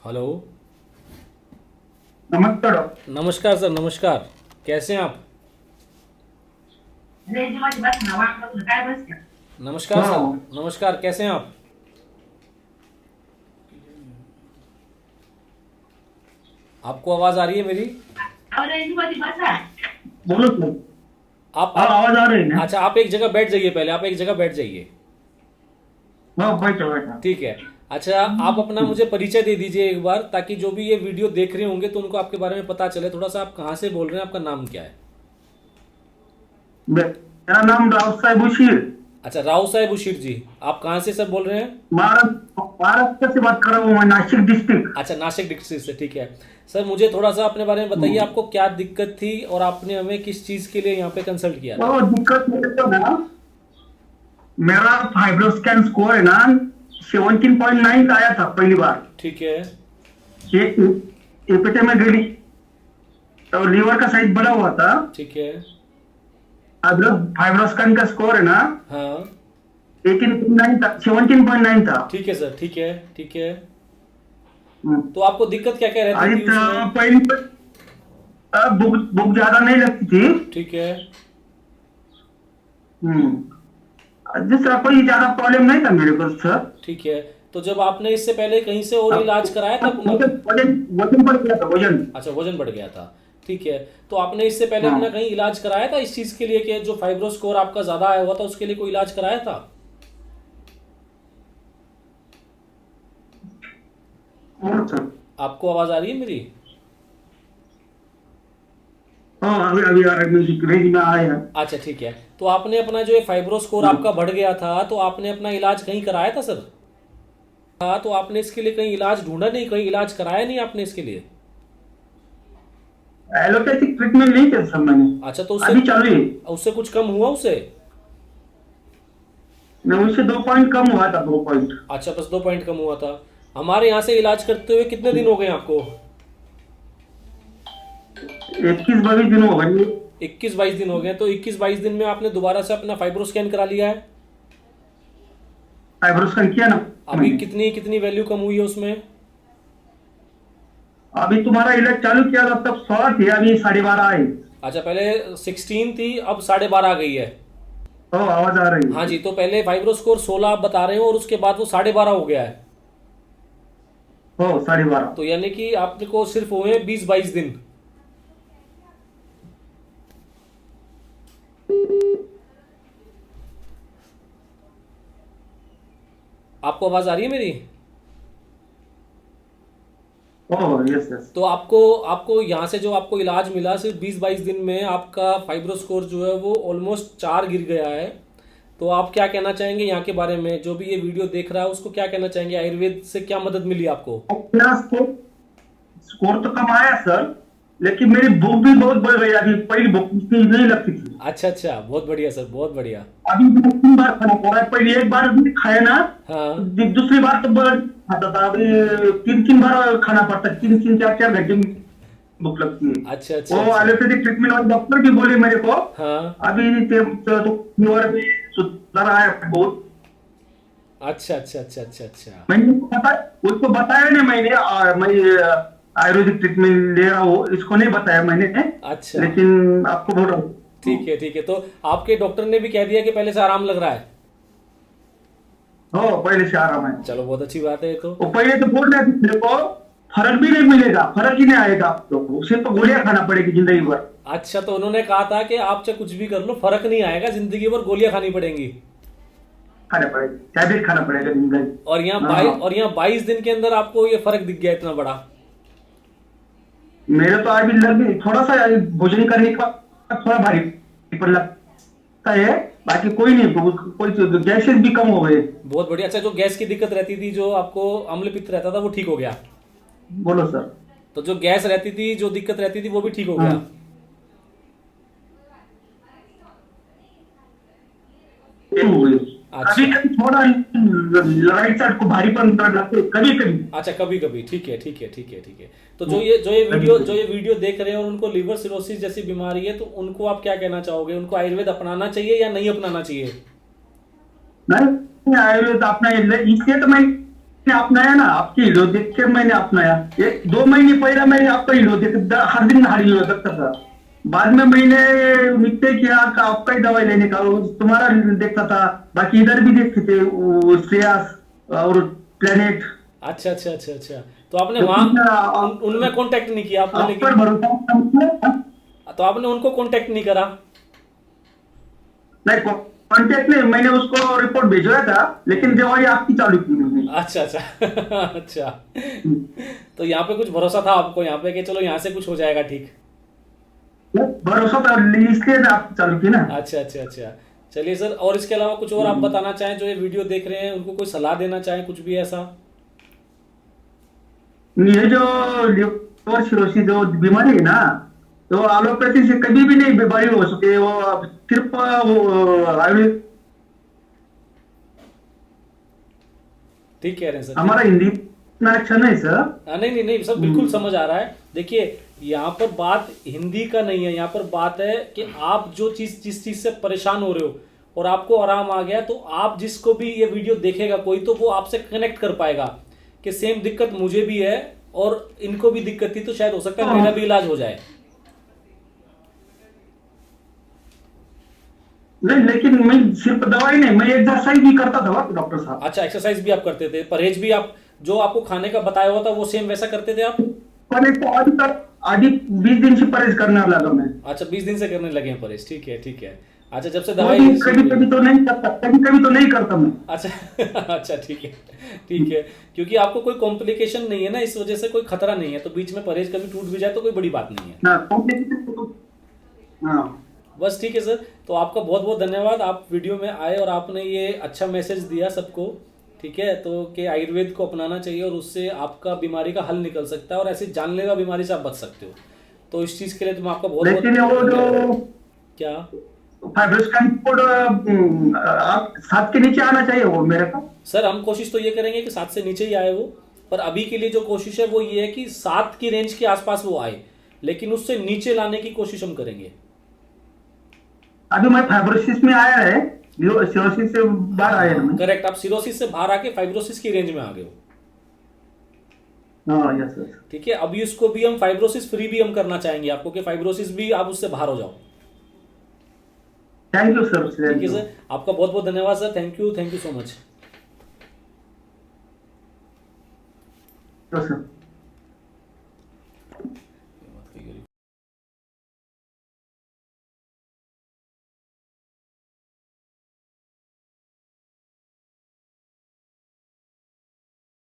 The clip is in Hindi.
हेलो। नमस्कार। नमस्कार सर, नमस्कार। कैसे हैं आप? नमस्कार सर, हाँ, नमस्कार। कैसे हैं आप? आपको आवाज़ आ रही है मेरी? बोलो सर। हाँ, आप आवाज आ रही है ना? अच्छा, आप एक जगह बैठ जाइए, पहले आप एक जगह बैठ जाइए। हाँ, बैठो बैठो। ठीक है। अच्छा, आप अपना मुझे परिचय दे दीजिए एक बार, ताकि जो भी ये वीडियो देख रहे होंगे तो उनको आपके बारे में पता चले थोड़ा सा। आप कहाँ से बोल रहे हैं? आपका नाम क्या है? मेरा नाम राव साहेब बशीर। अच्छा, राव साहेब उशीर जी। आप कहाँ से सर बोल रहे हैं? महाराष्ट्र महाराष्ट्र से बात कर रहा हूँ मैं, नासिक डिस्ट्रिक्ट। अच्छा, नासिक डिस्ट्रिक्ट से। ठीक है सर, मुझे थोड़ा सा अपने बारे में बताइए, आपको क्या दिक्कत थी और आपने हमें किस चीज़ के लिए यहाँ पे कंसल्ट किया था? तो दिक्कत मेरे को ना, मेरा फाइब्रोस्कैन स्कोर है ना 17.9 का आया था पहली बार। ठीक है। ये एपिटे में गली तो लीवर का साइज बड़ा हुआ था। ठीक है। अब फाइब्रोस्कैन का स्कोर है ना हाँ। 18.9 था, 17.9 था। ठीक है सर, ठीक है। ठीक है। हम्म। तो आपको दिक्कत क्या क्या रहती अरे थी उसमें? पहली भूख भूख ज्यादा नहीं लगती थी। ठीक है। दूसरा कोई ज्यादा प्रॉब्लम नहीं था मेरे को सर। ठीक है। तो जब आपने इससे पहले कहीं से और अब इलाज कराया था अपना? वजन वजन वजन बढ़ गया था, वजन। अच्छा, वजन बढ़ गया था। ठीक है। तो आपने इससे पहले अपना हाँ, कहीं इलाज कराया था इस चीज़ के लिए कि जो फाइब्रो स्कोर आपका ज़्यादा आया हुआ था उसके लिए कोई इलाज कराया था? और सर। आपको आवाज़ आ रही है मेरी? हाँ, अभी अभी आ रहा है, म्यूजिक रेंज में आया है। अच्छा, ठीक है। तो आपने अपना जो ये फाइब्रो स्कोर हाँ, आपका बढ़ गया था, तो आपने अपना इलाज कहीं कराया था सर? हाँ, तो आपने इसके लिए कहीं इलाज ढूंढा नहीं, कहीं इलाज कराया नहीं आपने इसके लिए? एलोपैथिक ट्रीटमेंट नहीं किया सर मैंने। अच्छा, तो उससे अभी चालू है। उससे कुछ कम हुआ उसे? नहीं, उससे 2 पॉइंट कम हुआ था, 2 पॉइंट। अच्छा, बस 2 पॉइंट कम हुआ था। हमारे यहाँ से इलाज करते हुए कितने दिन हो गए आपको? 21-22 दिन हो गए। 21-22 दिन हो गए। तो 21-22 दिन में आपने दोबारा से अपना फाइब्रो स्कैन करा लिया है? फाइब्रोस्कैन किया ना अभी मैंने। कितनी कितनी वैल्यू कम हुई है उसमें? अभी तुम्हारा इलाज चालू किया था तब 100 थे, अभी 12.5 आए। अच्छा, पहले 16 थी, अब 12.5 आ गई है। तो आवाज आ रही हाँ है। जी, तो पहले फाइब्रो स्कोर 16 आप बता रहे हो और उसके बाद वो 12.5 हो गया है। हो 12.5। तो यानी कि आपने को सिर्फ हुए 20-22 दिन। आपको आवाज आ रही है मेरी? Oh yes yes. तो आपको आपको यहाँ से जो आपको इलाज मिला, सिर्फ 20-22 दिन में आपका फाइब्रो स्कोर जो है वो ऑलमोस्ट 4 गिर गया है। तो आप क्या कहना चाहेंगे यहाँ के बारे में? जो भी ये वीडियो देख रहा है उसको क्या कहना चाहेंगे? आयुर्वेद से क्या मदद मिली आपको? मेरा स्कोर स्कोर तो कम आया सर, लेकिन मेरी भूख भी बहुत बढ़ गई। अभी पहली भूख इतनी नहीं लगती थी। अच्छा अच्छा, बहुत बढ़िया सर, बहुत बढ़िया। अभी मैं 3 बार खाना पड़ रहा है, पहले एक बार भी खाया ना तो हाँ। दूसरी बार तो खाता था। अभी 3-3 बार खाना पड़ता है, 3-3 4-4 घंटे में भूख लगती है। अच्छा अच्छा वो अच्छा। एलोपैथिक ट्रीटमेंट वाले डॉक्टर भी बोले मेरे को। हाँ। अभी तो फीवर में सुधार आया है बहुत। अच्छा अच्छा अच्छा अच्छा अच्छा। मैंने उसको बताया नहीं मैंने, मैं आयुर्वेदिक ट्रीटमेंट ले रहा हूँ, इसको नहीं बताया मैंने। अच्छा, लेकिन आपको बोल रहा ठीक हूँ। है ठीक है। तो आपके डॉक्टर ने भी कह दिया कि पहले से आराम लग रहा है? हो पहले से आराम है। चलो, बहुत अच्छी बात है ये तो। वो पहले तो बोल रहे थे मेरे को फर्क भी नहीं मिलेगा, फर्क ही नहीं आएगा आपको, उसे तो गोलियां खाना पड़ेगी जिंदगी भर। अच्छा, तो उन्होंने कहा था कि आप चाहे कुछ भी कर लो फर्क नहीं आएगा, जिंदगी भर गोलियां खानी पड़ेंगी। खाना पड़ेगा, टैबलेट खाना पड़ेगा जिंदगी। हाँ, और यहाँ 22 दिन के अंदर आपको ये फर्क दिख गया इतना बड़ा? मेरे तो अभी लग थोड़ा सा भोजन करने का थोड़ा भारी पर लगता है। बाकी कोई नहीं, कोई गैसेस भी कम हो गए। बहुत बढ़िया। अच्छा, जो गैस की दिक्कत रहती थी, जो आपको अम्ल पित्त रहता था, वो ठीक हो गया? बोलो सर। तो जो गैस रहती थी, जो दिक्कत रहती थी, वो भी ठीक हो गया? हाँ, ये हो गई। कभी अच्छा कभी थोड़ा राइट साइड को भारीपन लगता है, कभी कभी। अच्छा, कभी कभी। ठीक है ठीक है ठीक है ठीक है। तो कभी जो कभी ये वीडियो देख रहे हैं और उनको लिवर सिरोसिस जैसी बीमारी है, तो उनको आप क्या कहना चाहोगे? उनको आयुर्वेद अपनाना चाहिए या नहीं अपनाना चाहिए? नहीं, आयुर्वेद अपनाया, इसलिए तो मैंने अपनाया ना, आपकी वीडियो देख के मैंने अपनाया। 2 महीने पहले मैंने आपका वीडियो देख, हर दिन हाड़ी लगता था। बाद में मैंने निश्चय किया कि आपका ही दवाई लेने का, तुम्हारा देखता था, बाकी इधर भी देखते थे श्रेयस और प्लेनेट। अच्छा अच्छा अच्छा अच्छा। तो आपने वहाँ लेकिन उनमें कांटेक्ट नहीं किया आपने, आप पर लेकिन भरोसा तो आपने उनको कांटेक्ट नहीं करा? नहीं, कांटेक्ट नहीं, मैंने उसको रिपोर्ट भिजवाया था, लेकिन दवाई आपकी चालू की मैंने। अच्छा अच्छा अच्छा। तो यहाँ पे कुछ भरोसा था आपको यहाँ पे कि चलो यहाँ से कुछ हो जाएगा ठीक? भरोसा था, इसलिए ना आपकी चालू की ना। अच्छा अच्छा अच्छा। चलिए सर, और इसके अलावा कुछ और आप बताना चाहें जो ये वीडियो देख रहे हैं, उनको कोई सलाह देना चाहें, कुछ भी ऐसा? ये जो लिवर सिरोसिस जो बीमारी है ना, तो एलोपैथी से कभी भी नहीं बीमारी हो सके, वो सिर्फ वो आयुर्वेद। ठीक कह रहे हैं सर, ठीक। हमारा हिंदी इतना अच्छा नहीं सर। नहीं नहीं नहीं सब बिल्कुल समझ आ रहा है। देखिए, यहाँ पर बात हिंदी का नहीं है, यहाँ पर बात है कि आप जो चीज जिस चीज से परेशान हो रहे हो और आपको आराम आ गया, तो आप जिसको भी ये वीडियो देखेगा कोई, तो वो आपसे कनेक्ट कर पाएगा कि सेम दिक्कत मुझे भी है और इनको भी दिक्कत थी, तो शायद हो सकता है मेरा भी इलाज हो जाए। नहीं, लेकिन मैं सिर्फ दवाई नहीं, मैं एक्सरसाइज भी करता था डॉक्टर साहब। अच्छा, एक्सरसाइज भी आप करते थे, परहेज भी आप जो आपको खाने का बताया हुआ था वो सेम वैसा करते थे आप? पर एक तो आज तक आदि 20 दिन से परहेज करने लगा मैं। अच्छा, 20 दिन से करने लगे हैं परहेज, ठीक है ठीक है। अच्छा, जब से वो दवाई भी शुरू कभी हुई। कभी तो नहीं करता, कभी कभी तो नहीं करता मैं। अच्छा अच्छा ठीक है ठीक है। क्योंकि आपको कोई कॉम्प्लिकेशन नहीं है ना, इस वजह से कोई खतरा नहीं है, तो बीच में परहेज कभी टूट भी जाए तो कोई बड़ी बात नहीं है। ना कॉम्प्लिकेशन तो, हाँ। बस ठीक है सर, तो आपका बहुत बहुत धन्यवाद, आप वीडियो में आए और आपने ये अच्छा मैसेज दिया सबको। ठीक है, तो कि आयुर्वेद को अपनाना चाहिए और उससे आपका बीमारी का हल निकल सकता है और ऐसी जानलेवा बीमारी से आप बच सकते हो। तो इस चीज़ के लिए तो मैं आपका बहुत लेकिन वो बहुत जो क्या? फाइब्रोस का रिपोर्ट आप 7 के नीचे आना चाहिए वो मेरे को। सर, हम कोशिश तो ये करेंगे कि 7 से नीचे ही आए वो, पर अभी के लिए जो कोशिश है वो ये है कि 7 की रेंज के आसपास वो आए, लेकिन उससे नीचे लाने की कोशिश हम करेंगे। अभी मैं फाइब्रोसिस में आया है, सिरोसिस से बाहर आया है हाँ मैं। करेक्ट, आप सिरोसिस से बाहर आके फाइब्रोसिस की रेंज में आ गए हो। हाँ, यस यस। ठीक है, अभी उसको भी हम फाइब्रोसिस फ्री भी हम करना चाहेंगे आपको, कि फाइब्रोसिस भी आप उससे बाहर हो जाओ। थैंक यू सर, ठीक थैंक है यू। सर, आपका बहुत बहुत धन्यवाद sir, thank you so much. Sir.